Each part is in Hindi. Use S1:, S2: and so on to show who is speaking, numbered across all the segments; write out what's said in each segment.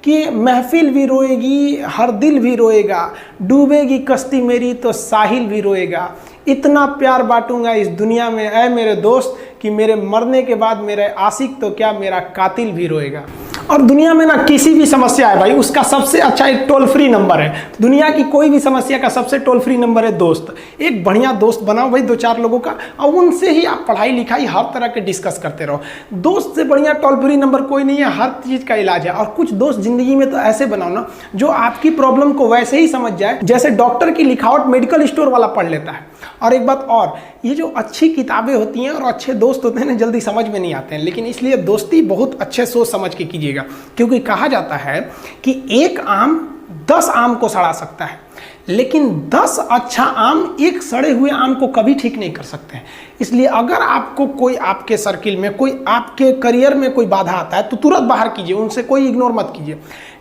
S1: कि महफिल भी रोएगी, हर दिल भी रोएगा, डूबेगी कश्ती मेरी तो साहिल भी रोएगा। इतना प्यार बांटूंगा इस दुनिया में ऐ मेरे दोस्त कि मेरे मरने के बाद मेरे आशिक तो क्या मेरा कातिल भी रोएगा। और दुनिया में ना किसी भी समस्या है भाई, उसका सबसे अच्छा एक टोल फ्री नंबर है। दुनिया की कोई भी समस्या का सबसे टोल फ्री नंबर है दोस्त। एक बढ़िया दोस्त बनाओ भाई, 2-4 लोगों का, और उनसे ही आप पढ़ाई लिखाई हर तरह के डिस्कस करते रहो। दोस्त से बढ़िया टोल फ्री नंबर कोई नहीं है, हर चीज़ का इलाज है। और कुछ दोस्त जिंदगी में तो ऐसे बनाओ ना जो आपकी प्रॉब्लम को वैसे ही समझ जाए जैसे डॉक्टर की लिखावट मेडिकल स्टोर वाला पढ़ लेता है। और एक बात और, ये जो अच्छी किताबें होती हैं और अच्छे दोस्त होते हैं ना, जल्दी समझ में नहीं आते हैं, लेकिन इसलिए दोस्ती बहुत अच्छे सोच समझ के कीजिएगा। क्योंकि कहा जाता है कि एक आम 10 आम को सड़ा सकता है, लेकिन 10 अच्छा आम एक सड़े हुए आम को कभी ठीक नहीं कर सकते हैं। इसलिए अगर आपको कोई आपके सर्किल में, कोई आपके करियर में कोई बाधा आता है तो तुरंत बाहर कीजिए, उनसे कोई इग्नोर मत कीजिए।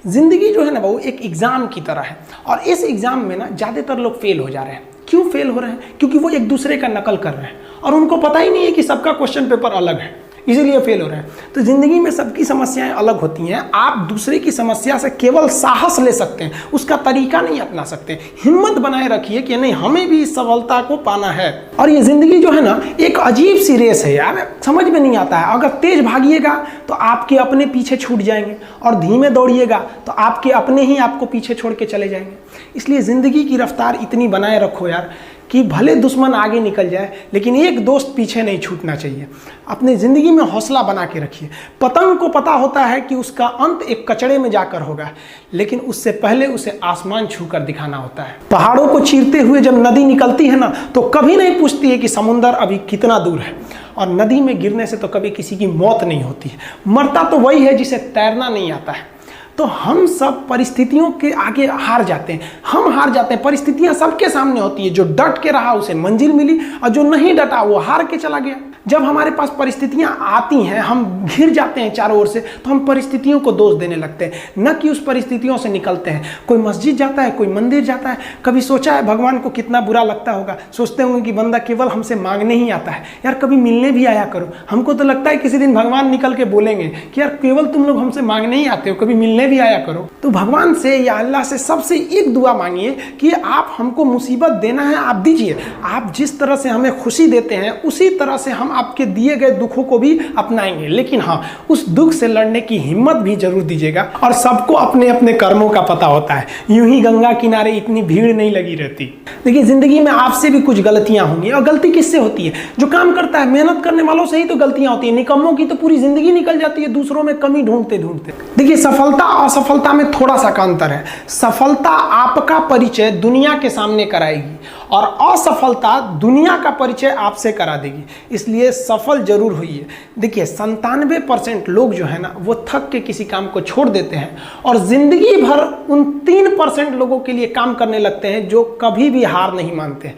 S1: जिंदगी जो है ना वो एक एग्जाम की तरह है, और इस एग्जाम में ना ज़्यादातर लोग फेल हो जा रहे हैं। क्यों फेल हो रहे हैं? क्योंकि वो एक दूसरे का नकल कर रहे हैं और उनको पता ही नहीं है कि सबका क्वेश्चन पेपर अलग है, इसीलिए फेल हो रहे हैं। तो जिंदगी में सबकी समस्याएं अलग होती हैं। आप दूसरे की समस्या से केवल साहस ले सकते हैं, उसका तरीका नहीं अपना सकते। हिम्मत बनाए रखिए कि नहीं, हमें भी इस सफलता को पाना है। और ये जिंदगी जो है ना एक अजीब सी रेस है यार, समझ में नहीं आता है। अगर तेज भागिएगा तो आपके अपने पीछे छूट जाएंगे, और धीमे दौड़िएगा तो आपके अपने ही आपको पीछे छोड़ के चले जाएंगे। इसलिए जिंदगी की रफ्तार इतनी बनाए रखो यार कि भले दुश्मन आगे निकल जाए लेकिन एक दोस्त पीछे नहीं छूटना चाहिए। अपने ज़िंदगी में हौसला बना के रखिए। पतंग को पता होता है कि उसका अंत एक कचड़े में जाकर होगा, लेकिन उससे पहले उसे आसमान छूकर दिखाना होता है। पहाड़ों को चीरते हुए जब नदी निकलती है ना तो कभी नहीं पूछती है कि समुंदर अभी कितना दूर है, और नदी में गिरने से तो कभी किसी की मौत नहीं होती है। मरता तो वही है जिसे तैरना नहीं आता है। तो हम सब परिस्थितियों के आगे हार जाते हैं, हम हार जाते हैं। परिस्थितियां सबके सामने होती है, जो डट के रहा उसे मंजिल मिली, और जो नहीं डटा वो हार के चला गया। जब हमारे पास परिस्थितियां आती हैं, हम घिर जाते हैं चारों ओर से, तो हम परिस्थितियों को दोष देने लगते हैं, न कि उस परिस्थितियों से निकलते हैं। कोई मस्जिद जाता है, कोई मंदिर जाता है, कभी सोचा है भगवान को कितना बुरा लगता होगा? सोचते होंगे कि बंदा केवल हमसे मांगने ही आता है। यार कभी मिलने भी आया करो। हमको तो लगता है किसी दिन भगवान निकल के बोलेंगे कि यार केवल तुम लोग हमसे मांगने ही आते हो, कभी मिलने भी आया करो। तो भगवान से या अल्लाह से सबसे एक दुआ मांगिए कि आप हमको मुसीबत देना है, आप दीजिए। आप जिस तरह से हमें खुशी देते हैं उसी तरह से हम आपके दिए गए दुखों को भी अपनाएंगे, लेकिन हाँ, उस दुख से लड़ने की हिम्मत भी जरूर दीजिएगा। और सबको अपने अपने कर्मों का पता होता है, यूं ही गंगा किनारे इतनी भीड़ नहीं लगी रहती। देखिए जिंदगी में आपसे भी कुछ गलतियां होंगी, और गलती किससे होती है? जो काम करता है, मेहनत करने वालों से ही तो गलतियां होती है। निकम्मों की तो पूरी जिंदगी निकल जाती है दूसरों में कमी ढूंढते ढूंढते। देखिए सफलता और असफलता में थोड़ा सा का अंतर है। सफलता आपका परिचय दुनिया के सामने कराएगी, और असफलता दुनिया का परिचय आपसे करा देगी। इसलिए सफल जरूर होइए। देखिए 97% लोग जो है ना वो थक के किसी काम को छोड़ देते हैं, और जिंदगी भर उन 3% लोगों के लिए काम करने लगते हैं जो कभी भी हार नहीं मानते।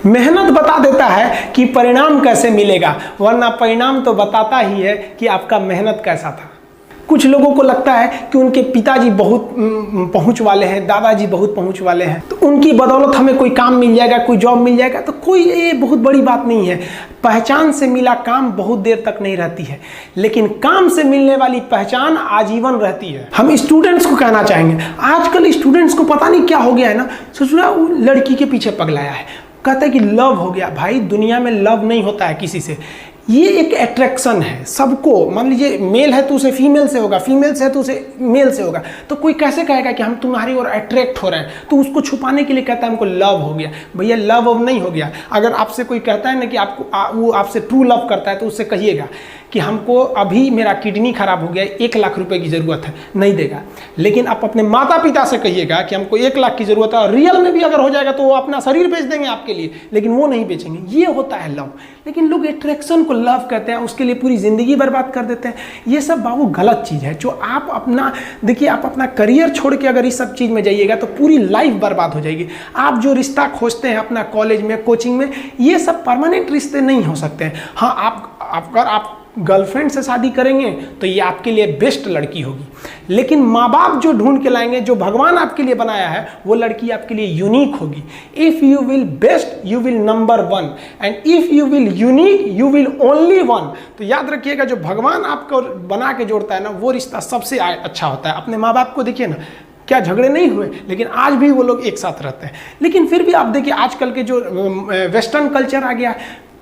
S1: मेहनत बता देता है कि परिणाम कैसे मिलेगा, वरना परिणाम तो बताता ही है कि आपका मेहनत कैसा था। कुछ लोगों को लगता है कि उनके पिताजी बहुत पहुंच वाले हैं, दादाजी बहुत पहुंच वाले हैं, तो उनकी बदौलत हमें कोई काम मिल जाएगा, कोई जॉब मिल जाएगा। तो कोई ये बहुत बड़ी बात नहीं है। पहचान से मिला काम बहुत देर तक नहीं रहती है, लेकिन काम से मिलने वाली पहचान आजीवन रहती है। हम स्टूडेंट्स को कहना चाहेंगे, आजकल स्टूडेंट्स को पता नहीं क्या हो गया है ना, सोचना वो लड़की के पीछे पगलाया है, कहता है कि लव हो गया। भाई दुनिया में लव नहीं होता है किसी से, ये एक अट्रैक्शन है सबको। मान लीजिए मेल है तो उसे फीमेल से होगा, फीमेल से है तो उसे मेल से होगा। तो कोई कैसे कहेगा कि हम तुम्हारी ओर अट्रैक्ट हो रहे हैं? तो उसको छुपाने के लिए कहता है हमको लव हो गया। भैया लव अब नहीं हो गया। अगर आपसे कोई कहता है ना कि आपको वो आपसे ट्रू लव करता है, तो उससे कहिएगा कि हमको अभी मेरा किडनी खराब हो गया, 1 लाख रुपए की ज़रूरत है, नहीं देगा। लेकिन आप अपने माता पिता से कहिएगा कि हमको 1 लाख की ज़रूरत है, और रियल में भी अगर हो जाएगा तो वो अपना शरीर बेच देंगे आपके लिए, लेकिन वो नहीं बेचेंगे। ये होता है लव। लेकिन लोग अट्रैक्शन को लव कहते हैं, उसके लिए पूरी ज़िंदगी बर्बाद कर देते हैं। ये सब बाबू गलत चीज़ है। जो आप अपना देखिए, आप अपना करियर छोड़ के अगर इस सब चीज़ में जाइएगा तो पूरी लाइफ बर्बाद हो जाएगी। आप जो रिश्ता खोजते हैं अपना कॉलेज में, कोचिंग में, ये सब परमानेंट रिश्ते नहीं हो सकते हैं। हाँ, अगर आप गर्लफ्रेंड से शादी करेंगे तो ये आपके लिए बेस्ट लड़की होगी। लेकिन माँ बाप जो ढूंढ के लाएंगे, जो भगवान आपके लिए बनाया है, वो लड़की आपके लिए यूनिक होगी। If you will best you will number one, and if you will unique you will only one. तो याद रखिएगा, जो भगवान आपको बना के जोड़ता है ना, वो रिश्ता सबसे अच्छा होता है। अपने माँ बाप को देखिए ना, क्या झगड़े नहीं हुए, लेकिन आज भी वो लोग एक साथ रहते हैं। लेकिन फिर भी आप देखिए, आजकल के जो वेस्टर्न कल्चर आ गया,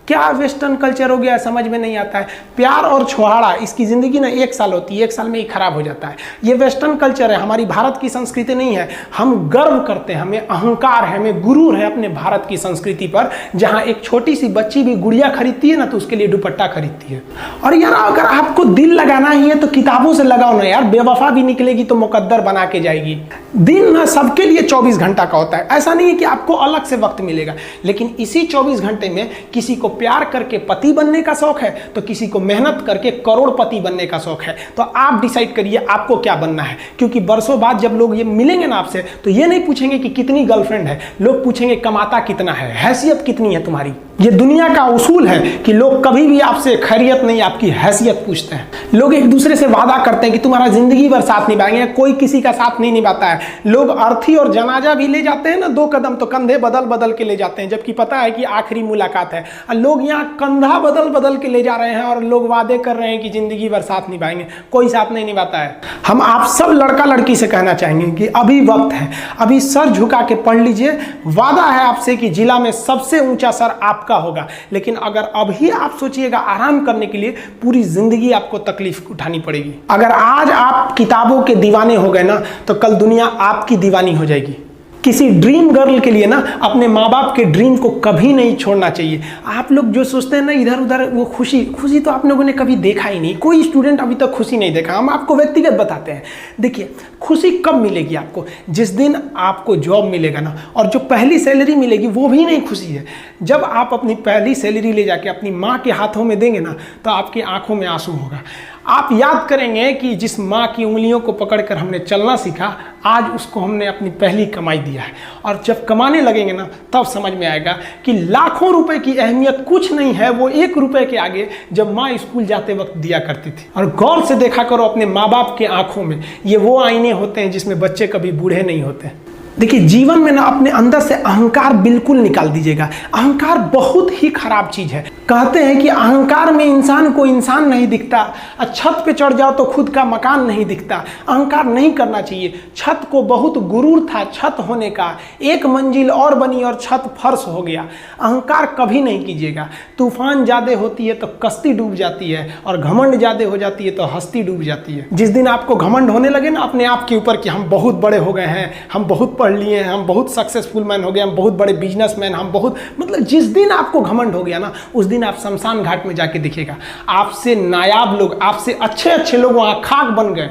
S1: क्या वेस्टर्न कल्चर हो गया समझ में नहीं आता है। प्यार और छुहाड़ा, इसकी ज़िंदगी ना 1 साल होती है, 1 साल में ही खराब हो जाता है। ये वेस्टर्न कल्चर है, हमारी भारत की संस्कृति नहीं है। हम गर्व करते हैं, हमें अहंकार है, हमें गुरूर है अपने भारत की संस्कृति पर, जहाँ एक छोटी सी बच्ची भी गुड़िया खरीदती है ना, तो उसके लिए दुपट्टा खरीदती है। और यार, अगर आपको दिल लगाना ही है तो किताबों से लगाओ ना यार, बेवफा भी निकलेगी तो मुकद्दर बना के जाएगी। दिन ना सबके लिए 24 घंटा का होता है, ऐसा नहीं है कि आपको अलग से वक्त मिलेगा, लेकिन इसी 24 घंटे में किसी को प्यार करके पति बनने का शौक है, तो किसी को मेहनत करके करोड़पति बनने का शौक है। तो आप डिसाइड करिए आपको क्या बनना है, क्योंकि बरसों बाद जब लोग ये मिलेंगे ना आपसे, तो ये नहीं पूछेंगे कि कितनी गर्लफ्रेंड है, लोग पूछेंगे कमाता कितना है, हैसियत कितनी है तुम्हारी। ये दुनिया का उसूल है कि लोग कभी भी आपसे खैरियत नहीं, आपकी हैसियत पूछते हैं। लोग एक दूसरे से वादा करते हैं कि तुम्हारा जिंदगी भर साथ निभाएंगे, कोई किसी का साथ नहीं निभाता है। लोग अर्थी और जनाजा भी ले जाते हैं ना 2 कदम, तो कंधे बदल बदल के ले जाते हैं, जबकि पता है कि आखिरी मुलाकात है। और लोग यहाँ कंधा बदल बदल के ले जा रहे हैं और लोग वादे कर रहे हैं कि जिंदगी भर साथ निभाएंगे, कोई साथ नहीं निभाता है। हम आप सब लड़का लड़की से कहना चाहेंगे कि अभी वक्त है, अभी सर झुका के पढ़ लीजिए। वादा है आपसे कि जिला में सबसे ऊंचा सर आपका होगा, लेकिन अगर अभी आप सोचिएगा आराम करने के लिए, पूरी जिंदगी आपको तकलीफ उठानी पड़ेगी। अगर आज आप किताबों के दीवाने हो गए ना, तो कल दुनिया आपकी दीवानी हो जाएगी। किसी ड्रीम गर्ल के लिए ना अपने माँ बाप के ड्रीम को कभी नहीं छोड़ना चाहिए। आप लोग जो सोचते हैं ना इधर उधर, वो खुशी तो आप लोगों ने कभी देखा ही नहीं। कोई स्टूडेंट अभी तक खुशी नहीं देखा। हम आपको व्यक्तिगत बताते हैं। देखिए, खुशी कब मिलेगी आपको? जिस दिन आपको जॉब मिलेगा ना, और जो पहली सैलरी मिलेगी वो भी नहीं खुशी है। जब आप अपनी पहली सैलरी ले जाके अपनी माँ के हाथों में देंगे ना, तो आपकी आंखों में आंसू होगा। आप याद करेंगे कि जिस माँ की उंगलियों को पकड़कर हमने चलना सीखा, आज उसको हमने अपनी पहली कमाई दिया है। और जब कमाने लगेंगे ना, तब समझ में आएगा कि लाखों रुपए की अहमियत कुछ नहीं है, वो 1 रुपए के आगे जब माँ स्कूल जाते वक्त दिया करती थी। और गौर से देखा करो अपने माँ बाप के आंखों में, ये वो आईने होते हैं जिसमें बच्चे कभी बूढ़े नहीं होते। देखिए, जीवन में ना अपने अंदर से अहंकार बिल्कुल निकाल दीजिएगा। अहंकार बहुत ही खराब चीज है। कहते हैं कि अहंकार में इंसान को इंसान नहीं दिखता, छत पे चढ़ जाओ तो खुद का मकान नहीं दिखता। अहंकार नहीं करना चाहिए। छत को बहुत गुरूर था छत होने का, 1 मंजिल और बनी और छत फर्श हो गया। अहंकार कभी नहीं कीजिएगा। तूफान ज्यादा होती है तो कश्ती डूब जाती है, और घमंड ज्यादा हो जाती है तो हस्ती डूब जाती है। जिस दिन आपको घमंड होने लगे ना अपने आप के ऊपर कि हम बहुत बड़े हो गए हैं, हम बहुत पढ़ लिए हैं, हम बहुत सक्सेसफुल मैन हो गए, हम बहुत बड़े बिजनेसमैन, हम बहुत, मतलब जिस दिन आपको घमंड हो गया ना, उस दिन आप शमशान घाट में जाके देखिएगा, आपसे नायाब लोग, आपसे अच्छे अच्छे लोग वहां खाक बन गए।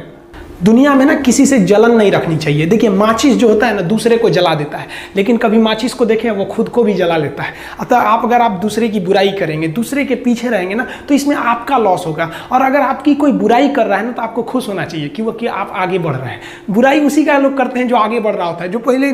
S1: दुनिया में ना किसी से जलन नहीं रखनी चाहिए। देखिए, माचिस जो होता है ना दूसरे को जला देता है, लेकिन कभी माचिस को देखें वो खुद को भी जला लेता है। अतः अगर आप दूसरे की बुराई करेंगे, दूसरे के पीछे रहेंगे ना, तो इसमें आपका लॉस होगा। और अगर आपकी कोई बुराई कर रहा है ना, तो आपको खुश होना चाहिए कि आप आगे बढ़ रहे हैं। बुराई उसी का लोग करते हैं जो आगे बढ़ रहा होता है। जो पहले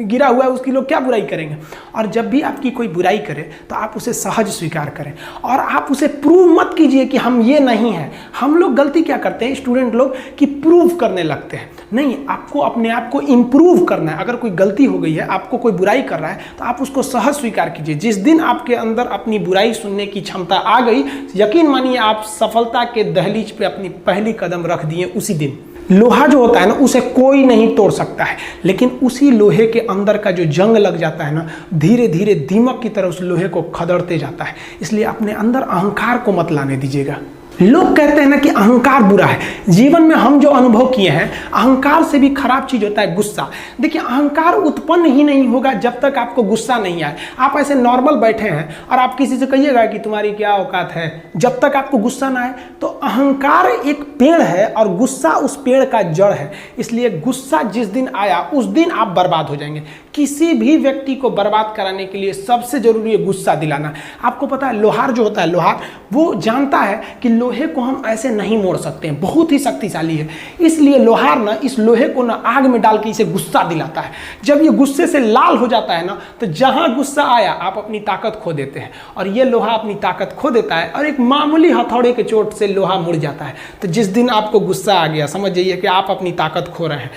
S1: गिरा हुआ है उसकी लोग क्या बुराई करेंगे। और जब भी आपकी कोई बुराई करे तो आप उसे सहज स्वीकार करें, और आप उसे प्रूव मत कीजिए कि हम ये नहीं हैं। हम लोग गलती क्या करते हैं स्टूडेंट लोग, कि प्रूव करने लगते हैं। नहीं, आपको अपने आप को इंप्रूव करना है। अगर कोई गलती हो गई है, आपको कोई बुराई कर रहा है, तो आप उसको सहज स्वीकार कीजिए। जिस दिन आपके अंदर अपनी बुराई सुनने की क्षमता आ गई, यकीन मानिए आप सफलता के दहलीज पे अपनी पहली कदम रख दिए उसी दिन। लोहा जो होता है ना, उसे कोई नहीं तोड़ सकता है, लेकिन उसी लोहे के अंदर का जो जंग लग जाता है ना, धीरे धीरे दीमक की तरह उस लोहे को खदड़ते जाता है। इसलिए अपने अंदर अहंकार को मत लाने दीजिएगा। लोग कहते हैं ना कि अहंकार बुरा है। जीवन में हम जो अनुभव किए हैं, अहंकार से भी खराब चीज होता है गुस्सा। देखिए, अहंकार उत्पन्न ही नहीं होगा जब तक आपको गुस्सा नहीं आए। आप ऐसे नॉर्मल बैठे हैं और आप किसी से कहिएगा कि तुम्हारी क्या औकात है, जब तक आपको गुस्सा ना आए। तो अहंकार एक पेड़ है और गुस्सा उस पेड़ का जड़ है। इसलिए गुस्सा जिस दिन आया उस दिन आप बर्बाद हो जाएंगे। किसी भी व्यक्ति को बर्बाद कराने के लिए सबसे जरूरी है गुस्सा दिलाना। आपको पता है लोहार जो होता है, लोहार वो जानता है कि लोहे को हम ऐसे नहीं मोड़ सकते हैं, बहुत ही शक्तिशाली है, इसलिए लोहार ना इस लोहे को ना आग में डाल के इसे गुस्सा दिलाता है। जब ये गुस्से से लाल हो जाता है ना, तो जहां गुस्सा आया आप अपनी ताकत खो देते हैं, और ये लोहा अपनी ताकत खो देता है और एक मामूली हथौड़े के चोट से लोहा मुड़ जाता है। तो जिस दिन आपको गुस्सा आ गया, समझ जाइए कि आप अपनी ताकत खो रहे हैं।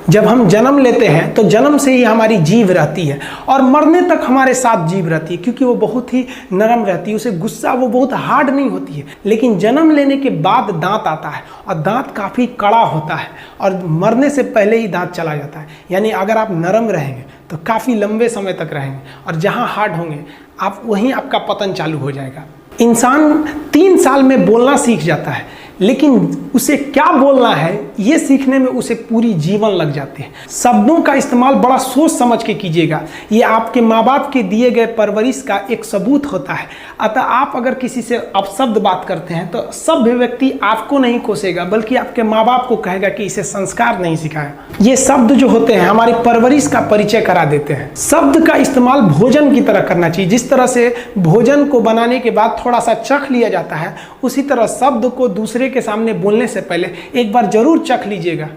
S1: जब हम जन्म लेते हैं तो जन्म से ही हमारी जीभ रहती है और मरने तक हमारे साथ जीभ रहती है, क्योंकि वो बहुत ही नरम रहती है, उसे गुस्सा वो बहुत हार्ड नहीं होती है। लेकिन जन्म लेने के बाद दांत आता है और दांत काफ़ी कड़ा होता है और मरने से पहले ही दांत चला जाता है। यानी अगर आप नरम रहेंगे तो काफ़ी लंबे समय तक रहेंगे, और जहाँ हार्ड होंगे आप वहीं आपका पतन चालू हो जाएगा। इंसान 3 साल में बोलना सीख जाता है, लेकिन उसे क्या बोलना है ये सीखने में उसे पूरी जीवन लग जाते हैं। शब्दों का इस्तेमाल बड़ा सोच समझ के कीजिएगा, ये आपके माँ बाप के दिए गए परवरिश का एक सबूत होता है। अतः आप अगर किसी से अपशब्द बात करते हैं तो सभ्य व्यक्ति आपको नहीं कोसेगा, बल्कि आपके माँ बाप को कहेगा कि इसे संस्कार नहीं सिखाया। ये शब्द जो होते हैं हमारी परवरिश का परिचय करा देते हैं। शब्द का इस्तेमाल भोजन की तरह करना चाहिए। जिस तरह से भोजन को बनाने के बाद थोड़ा सा चख लिया जाता है, उसी तरह शब्द को दूसरे के सामने बोलने से पहले एक बार जरूर चख लीजिएगा।